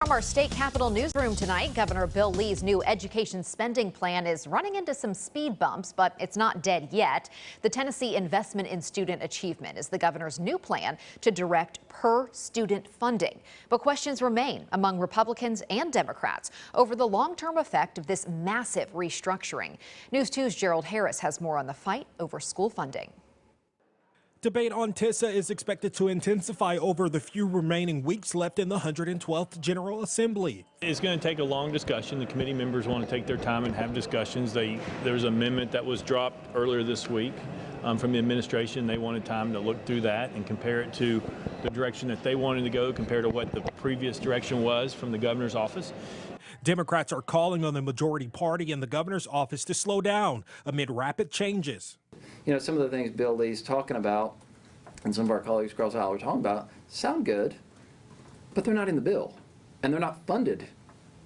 From our state capitol newsroom tonight, Governor Bill Lee's new education spending plan is running into some speed bumps, but it's not dead yet. The Tennessee Investment in Student Achievement is the governor's new plan to direct per student funding. But questions remain among Republicans and Democrats over the long-term effect of this massive restructuring. News 2's Gerald Harris has more on the fight over school funding. Debate on TISA is expected to intensify over the few remaining weeks left in the 112th General Assembly. It's going to take a long discussion. The committee members want to take their time and have discussions. There's an amendment that was dropped earlier this week from the administration. They wanted time to look through that and compare it to the direction that they wanted to go compared to what the previous direction was from the governor's office. Democrats are calling on the majority party and the governor's office to slow down amid rapid changes. You know, some of the things Bill Lee's talking about and some of our colleagues across the aisle are talking about sound good, but they're not in the bill, and they're not funded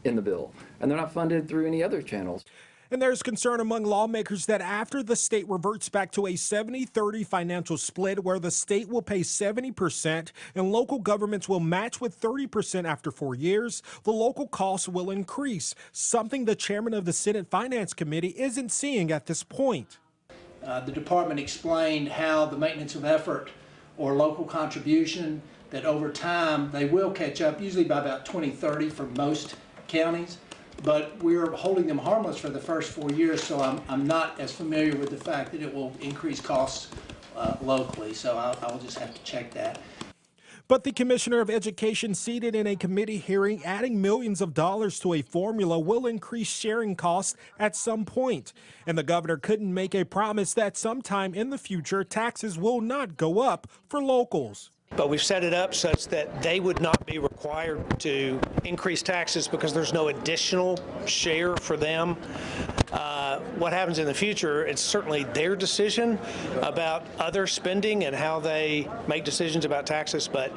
in the bill, and they're not funded through any other channels. And there's concern among lawmakers that after the state reverts back to a 70-30 financial split where the state will pay 70% and local governments will match with 30% after 4 years, the local costs will increase, something the chairman of the Senate Finance Committee isn't seeing at this point. The department explained how the maintenance of effort or local contribution, that over time they will catch up, usually by about 2030 for most counties, but we're holding them harmless for the first 4 years, so I'm not as familiar with the fact that it will increase costs locally, so I'll just have to check that. But the Commissioner of Education seated in a committee hearing adding millions of dollars to a formula will increase sharing costs at some point. And the governor couldn't make a promise that sometime in the future taxes will not go up for locals. But we've set it up such that they would not be required to increase taxes because there's no additional share for them. What happens in the future, it's certainly their decision about other spending and how they make decisions about taxes, but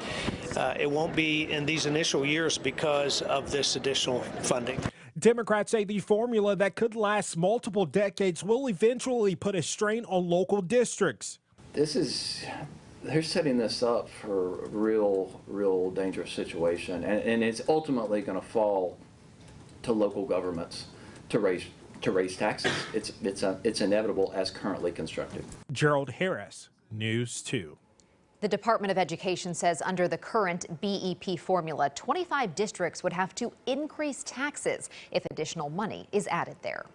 it won't be in these initial years because of this additional funding. Democrats say the formula that could last multiple decades will eventually put a strain on local districts. They're setting this up for a real dangerous situation, and it's ultimately going to fall to local governments to raise taxes. It's inevitable as currently constructed. Gerald Harris, News 2. The Department of Education says under the current BEP formula, 25 districts would have to increase taxes if additional money is added there.